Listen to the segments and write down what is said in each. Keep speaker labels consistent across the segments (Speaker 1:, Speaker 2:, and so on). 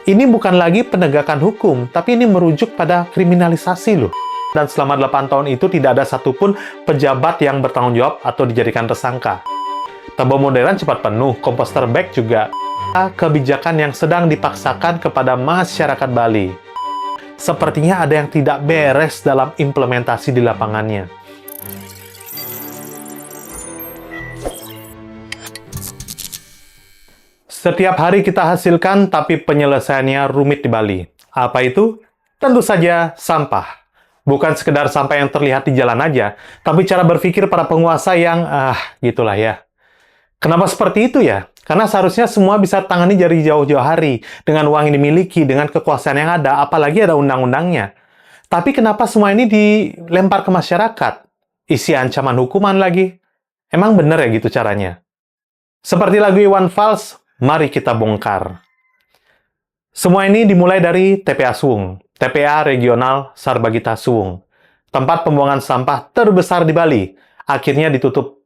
Speaker 1: Ini bukan lagi penegakan hukum, tapi ini merujuk pada kriminalisasi loh. Dan selama 8 tahun itu tidak ada satupun pejabat yang bertanggung jawab atau dijadikan tersangka. Tabo modern cepat penuh, komposter bag juga. Kebijakan yang sedang dipaksakan kepada masyarakat Bali. Sepertinya ada yang tidak beres dalam implementasi di lapangannya. Setiap hari kita hasilkan, tapi penyelesaiannya rumit di Bali. Apa itu? Tentu saja sampah. Bukan sekedar sampah yang terlihat di jalan aja, tapi cara berpikir para penguasa yang, gitulah ya. Kenapa seperti itu ya? Karena seharusnya semua bisa tangani dari jauh-jauh hari, dengan uang yang dimiliki, dengan kekuasaan yang ada, apalagi ada undang-undangnya. Tapi kenapa semua ini dilempar ke masyarakat? Isi ancaman hukuman lagi. Emang bener ya gitu caranya? Seperti lagu Iwan Fals, mari kita bongkar. Semua ini dimulai dari TPA Suwung, TPA Regional Sarbagita Suwung, tempat pembuangan sampah terbesar di Bali, akhirnya ditutup.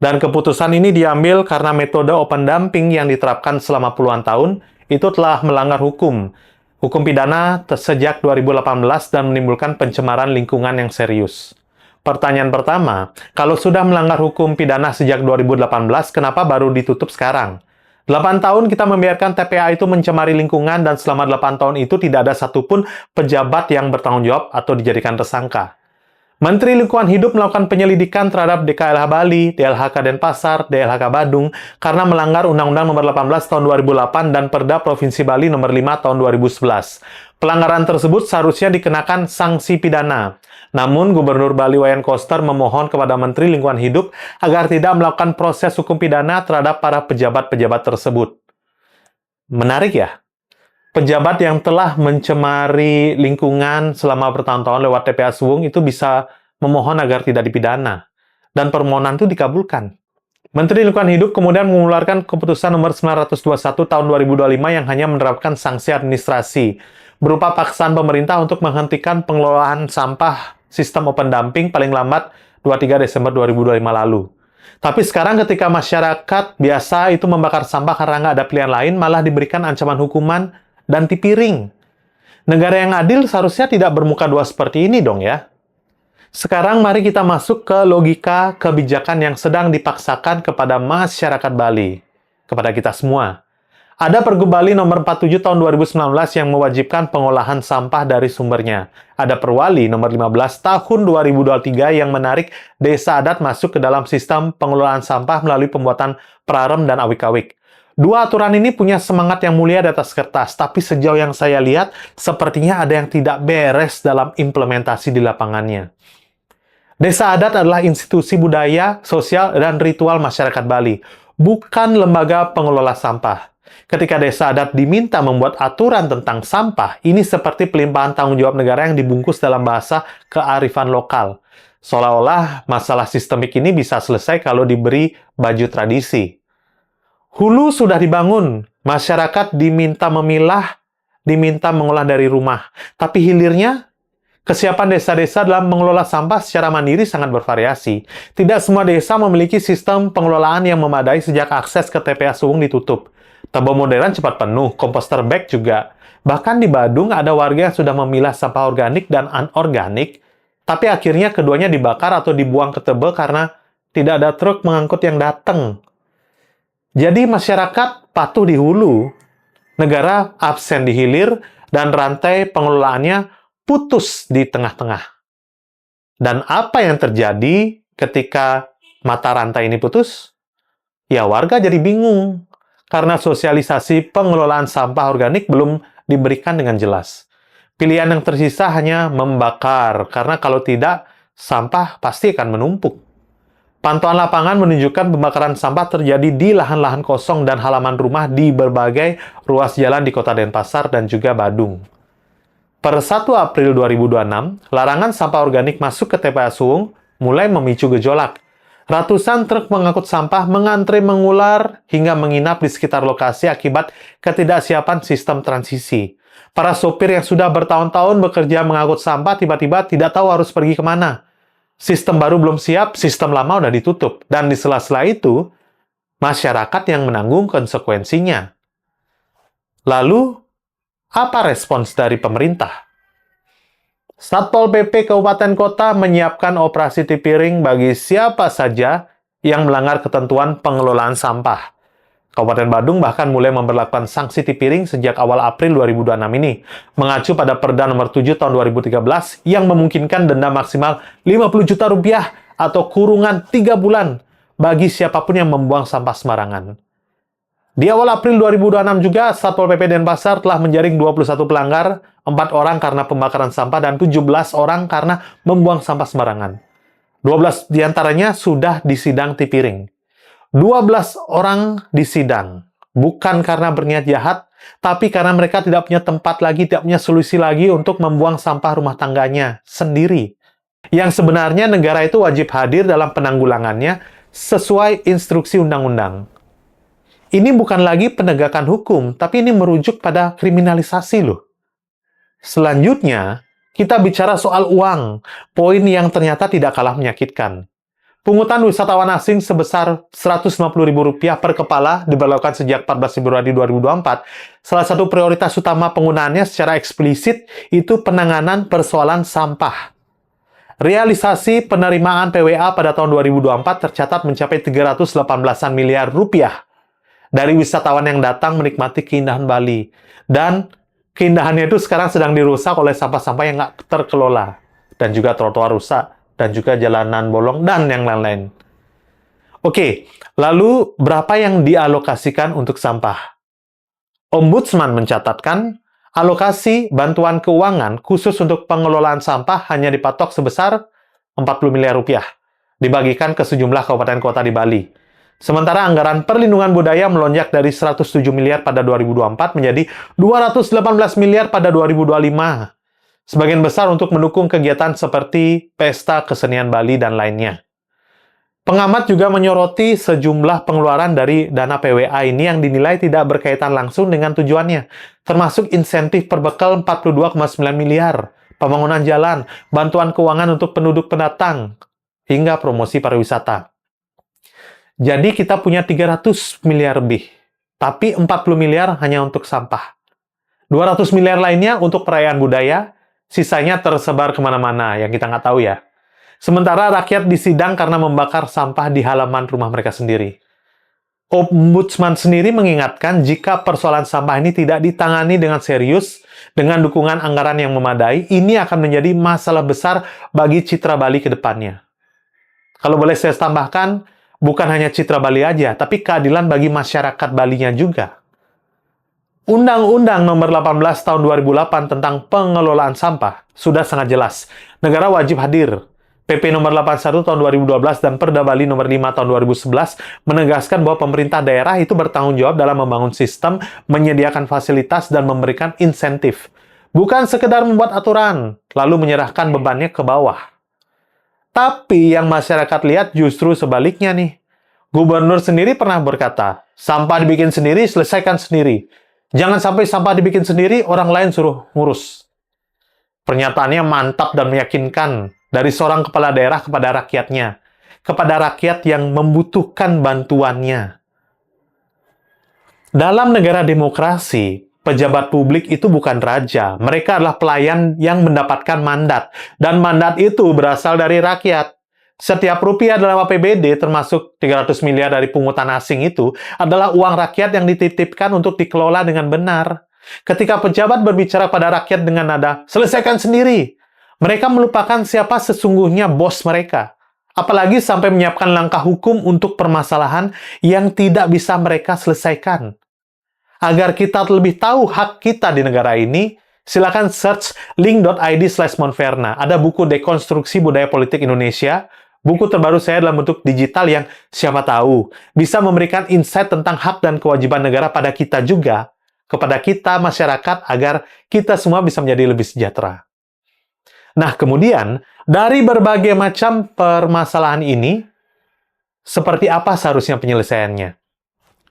Speaker 1: Dan keputusan ini diambil karena metode open dumping yang diterapkan selama puluhan tahun itu telah melanggar hukum pidana sejak 2018 dan menimbulkan pencemaran lingkungan yang serius. Pertanyaan pertama, kalau sudah melanggar hukum pidana sejak 2018, kenapa baru ditutup sekarang? 8 tahun kita membiarkan TPA itu mencemari lingkungan dan selama 8 tahun itu tidak ada satupun pejabat yang bertanggung jawab atau dijadikan tersangka. Menteri Lingkungan Hidup melakukan penyelidikan terhadap DKLH Bali, DLHK Denpasar, DLHK Badung karena melanggar Undang-Undang Nomor 18 Tahun 2008 dan Perda Provinsi Bali Nomor 5 Tahun 2011. Pelanggaran tersebut seharusnya dikenakan sanksi pidana. Namun, Gubernur Bali Wayan Koster memohon kepada Menteri Lingkungan Hidup agar tidak melakukan proses hukum pidana terhadap para pejabat-pejabat tersebut. Menarik ya? Pejabat yang telah mencemari lingkungan selama bertahun-tahun lewat TPA Suwung itu bisa memohon agar tidak dipidana. Dan permohonan itu dikabulkan. Menteri Lingkungan Hidup kemudian mengeluarkan keputusan nomor 921 tahun 2025 yang hanya menerapkan sanksi administrasi berupa paksaan pemerintah untuk menghentikan pengelolaan sampah sistem open dumping paling lambat 23 Desember 2025 lalu. Tapi sekarang ketika masyarakat biasa itu membakar sampah karena nggak ada pilihan lain, malah diberikan ancaman hukuman dan tipiring. Negara yang adil seharusnya tidak bermuka dua seperti ini dong ya. Sekarang mari kita masuk ke logika kebijakan yang sedang dipaksakan kepada masyarakat Bali, kepada kita semua. Ada Pergub Bali nomor 47 tahun 2019 yang mewajibkan pengolahan sampah dari sumbernya. Ada Perwali nomor 15 tahun 2023 yang menarik desa adat masuk ke dalam sistem pengelolaan sampah melalui pembuatan prarem dan awik-awik. Dua aturan ini punya semangat yang mulia di atas kertas, tapi sejauh yang saya lihat, sepertinya ada yang tidak beres dalam implementasi di lapangannya. Desa adat adalah institusi budaya, sosial, dan ritual masyarakat Bali, bukan lembaga pengelola sampah. Ketika desa adat diminta membuat aturan tentang sampah, ini seperti pelimpahan tanggung jawab negara yang dibungkus dalam bahasa kearifan lokal. Seolah-olah masalah sistemik ini bisa selesai kalau diberi baju tradisi. Hulu sudah dibangun, masyarakat diminta memilah, diminta mengolah dari rumah. Tapi hilirnya, kesiapan desa-desa dalam mengelola sampah secara mandiri sangat bervariasi. Tidak semua desa memiliki sistem pengelolaan yang memadai sejak akses ke TPA Suwung ditutup. Tabo modern cepat penuh, komposter bag juga. Bahkan di Badung ada warga yang sudah memilah sampah organik dan anorganik, tapi akhirnya keduanya dibakar atau dibuang ke Tebe karena tidak ada truk mengangkut yang datang. Jadi masyarakat patuh di hulu, negara absen di hilir, dan rantai pengelolaannya putus di tengah-tengah. Dan apa yang terjadi ketika mata rantai ini putus? Ya, warga jadi bingung. Karena sosialisasi pengelolaan sampah organik belum diberikan dengan jelas. Pilihan yang tersisa hanya membakar, karena kalau tidak, sampah pasti akan menumpuk. Pantauan lapangan menunjukkan pembakaran sampah terjadi di lahan-lahan kosong dan halaman rumah di berbagai ruas jalan di kota Denpasar dan juga Badung. Per 1 April 2026, larangan sampah organik masuk ke TPA Suwung mulai memicu gejolak. Ratusan truk mengangkut sampah mengantre mengular hingga menginap di sekitar lokasi akibat ketidaksiapan sistem transisi. Para sopir yang sudah bertahun-tahun bekerja mengangkut sampah tiba-tiba tidak tahu harus pergi kemana. Sistem baru belum siap, sistem lama udah ditutup. Dan di sela-sela itu, masyarakat yang menanggung konsekuensinya. Lalu, Apa respons dari pemerintah? Satpol PP Kabupaten Kota menyiapkan operasi tipiring bagi siapa saja yang melanggar ketentuan pengelolaan sampah. Kabupaten Badung bahkan mulai memberlakukan sanksi tipiring sejak awal April 2026 ini, mengacu pada Perda Nomor 7 Tahun 2013 yang memungkinkan denda maksimal 50 juta rupiah atau kurungan 3 bulan bagi siapapun yang membuang sampah sembarangan. Di awal April 2026 juga, Satpol PP Denpasar telah menjaring 21 pelanggar, 4 orang karena pembakaran sampah dan 17 orang karena membuang sampah sembarangan. 12 diantaranya sudah disidang tipiring. 12 orang disidang, bukan karena berniat jahat, tapi karena mereka tidak punya tempat lagi, tidak punya solusi lagi untuk membuang sampah rumah tangganya sendiri. Yang sebenarnya negara itu wajib hadir dalam penanggulangannya sesuai instruksi undang-undang. Ini bukan lagi penegakan hukum, tapi ini merujuk pada kriminalisasi loh. Selanjutnya, kita bicara soal uang, poin yang ternyata tidak kalah menyakitkan. Pungutan wisatawan asing sebesar Rp150.000 per kepala diberlakukan sejak 14 Februari 2024. Salah satu prioritas utama penggunaannya secara eksplisit itu penanganan persoalan sampah. Realisasi penerimaan PWA pada tahun 2024 tercatat mencapai 318 miliar rupiah dari wisatawan yang datang menikmati keindahan Bali. Dan keindahannya itu sekarang sedang dirusak oleh sampah-sampah yang nggak terkelola. Dan juga trotoar rusak, dan juga jalanan bolong, dan yang lain-lain. Oke, lalu berapa yang dialokasikan untuk sampah? Ombudsman mencatatkan, alokasi bantuan keuangan khusus untuk pengelolaan sampah hanya dipatok sebesar 40 miliar rupiah, dibagikan ke sejumlah kabupaten kota di Bali. Sementara anggaran perlindungan budaya melonjak dari 107 miliar pada 2024 menjadi 218 miliar pada 2025. Sebagian besar untuk mendukung kegiatan seperti Pesta Kesenian Bali dan lainnya. Pengamat juga menyoroti sejumlah pengeluaran dari dana PWA ini yang dinilai tidak berkaitan langsung dengan tujuannya, termasuk insentif perbekal 42,9 miliar, pembangunan jalan, bantuan keuangan untuk penduduk pendatang, hingga promosi pariwisata. Jadi kita punya 300 miliar lebih, tapi 40 miliar hanya untuk sampah. 200 miliar lainnya untuk perayaan budaya, sisanya tersebar kemana-mana yang kita nggak tahu ya. Sementara rakyat disidang karena membakar sampah di halaman rumah mereka sendiri. Ombudsman sendiri mengingatkan jika persoalan sampah ini tidak ditangani dengan serius, dengan dukungan anggaran yang memadai, ini akan menjadi masalah besar bagi citra Bali ke depannya. Kalau boleh saya tambahkan, bukan hanya citra Bali aja, tapi keadilan bagi masyarakat Balinya juga. Undang-Undang Nomor 18 Tahun 2008 tentang pengelolaan sampah sudah sangat jelas. Negara wajib hadir. PP Nomor 81 Tahun 2012 dan Perda Bali Nomor 5 Tahun 2011 menegaskan bahwa pemerintah daerah itu bertanggung jawab dalam membangun sistem, menyediakan fasilitas, dan memberikan insentif. Bukan sekedar membuat aturan, lalu menyerahkan bebannya ke bawah. Tapi yang masyarakat lihat justru sebaliknya nih. Gubernur sendiri pernah berkata, sampah dibikin sendiri, selesaikan sendiri. Jangan sampai sampah dibikin sendiri, orang lain suruh ngurus. Pernyataannya mantap dan meyakinkan dari seorang kepala daerah kepada rakyatnya. Kepada rakyat yang membutuhkan bantuannya. Dalam negara demokrasi, pejabat publik itu bukan raja. Mereka adalah pelayan yang mendapatkan mandat. Dan mandat itu berasal dari rakyat. Setiap rupiah dalam APBD, termasuk 300 miliar dari pungutan asing itu, adalah uang rakyat yang dititipkan untuk dikelola dengan benar. Ketika pejabat berbicara pada rakyat dengan nada, selesaikan sendiri. Mereka melupakan siapa sesungguhnya bos mereka. Apalagi sampai menyiapkan langkah hukum untuk permasalahan yang tidak bisa mereka selesaikan. Agar kita lebih tahu hak kita di negara ini, silakan search link.id/monverna. Ada buku Dekonstruksi Budaya Politik Indonesia, buku terbaru saya dalam bentuk digital yang siapa tahu bisa memberikan insight tentang hak dan kewajiban negara pada kita juga, kepada kita masyarakat, agar kita semua bisa menjadi lebih sejahtera. Nah, kemudian, dari berbagai macam permasalahan ini, seperti apa seharusnya penyelesaiannya?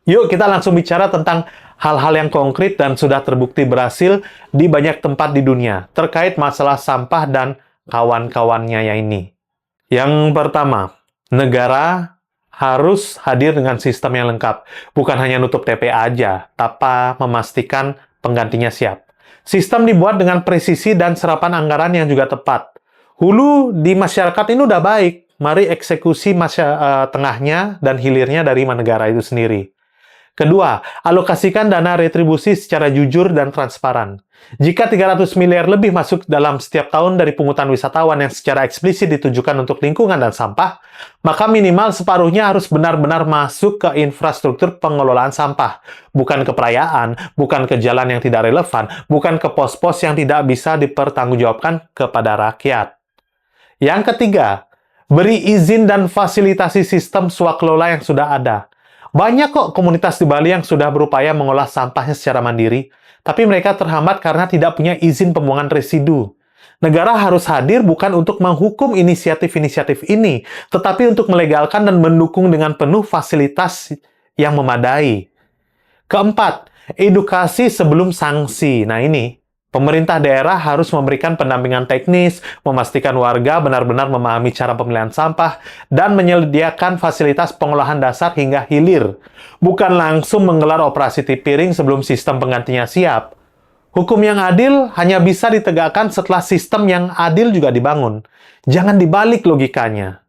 Speaker 1: Yuk, kita langsung bicara tentang hal-hal yang konkret dan sudah terbukti berhasil di banyak tempat di dunia terkait masalah sampah dan kawan-kawannya ini. Yang pertama, negara harus hadir dengan sistem yang lengkap. Bukan hanya nutup TPA aja, tanpa memastikan penggantinya siap. Sistem dibuat dengan presisi dan serapan anggaran yang juga tepat. Hulu di masyarakat ini udah baik, mari eksekusi tengahnya dan hilirnya dari negara itu sendiri. Kedua, alokasikan dana retribusi secara jujur dan transparan. Jika 300 miliar lebih masuk dalam setiap tahun dari pungutan wisatawan yang secara eksplisit ditujukan untuk lingkungan dan sampah, maka minimal separuhnya harus benar-benar masuk ke infrastruktur pengelolaan sampah. Bukan ke perayaan, bukan ke jalan yang tidak relevan, bukan ke pos-pos yang tidak bisa dipertanggungjawabkan kepada rakyat. Yang ketiga, beri izin dan fasilitasi sistem swakelola yang sudah ada. Banyak kok komunitas di Bali yang sudah berupaya mengolah sampahnya secara mandiri, tapi mereka terhambat karena tidak punya izin pembuangan residu. Negara harus hadir bukan untuk menghukum inisiatif-inisiatif ini, tetapi untuk melegalkan dan mendukung dengan penuh fasilitas yang memadai. Keempat, edukasi sebelum sanksi. Nah ini, pemerintah daerah harus memberikan pendampingan teknis, memastikan warga benar-benar memahami cara pemilihan sampah, dan menyediakan fasilitas pengolahan dasar hingga hilir. Bukan langsung menggelar operasi tipiring sebelum sistem penggantinya siap. Hukum yang adil hanya bisa ditegakkan setelah sistem yang adil juga dibangun. Jangan dibalik logikanya.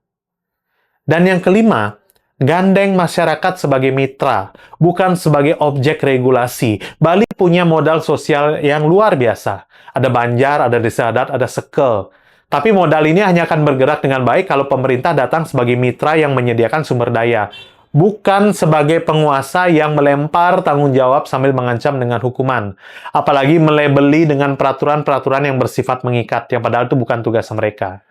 Speaker 1: Dan yang kelima, gandeng masyarakat sebagai mitra, bukan sebagai objek regulasi. Bali punya modal sosial yang luar biasa. Ada Banjar, ada Desa Adat, ada Sekel. Tapi modal ini hanya akan bergerak dengan baik kalau pemerintah datang sebagai mitra yang menyediakan sumber daya, bukan sebagai penguasa yang melempar tanggung jawab sambil mengancam dengan hukuman. Apalagi melebeli dengan peraturan-peraturan yang bersifat mengikat, yang padahal itu bukan tugas mereka.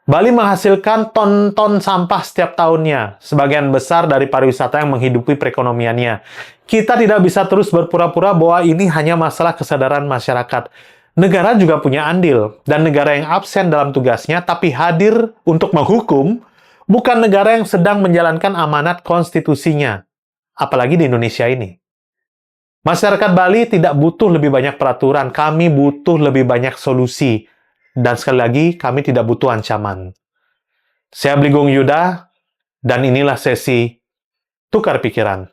Speaker 1: Bali menghasilkan ton-ton sampah setiap tahunnya, sebagian besar dari pariwisata yang menghidupi perekonomiannya. Kita tidak bisa terus berpura-pura bahwa ini hanya masalah kesadaran masyarakat. Negara juga punya andil, dan negara yang absen dalam tugasnya tapi hadir untuk menghukum, bukan negara yang sedang menjalankan amanat konstitusinya. Apalagi di Indonesia ini. Masyarakat Bali tidak butuh lebih banyak peraturan, kami butuh lebih banyak solusi. Dan sekali lagi, kami tidak butuh ancaman. Saya Bligong Yuda, dan inilah sesi Tukar Pikiran.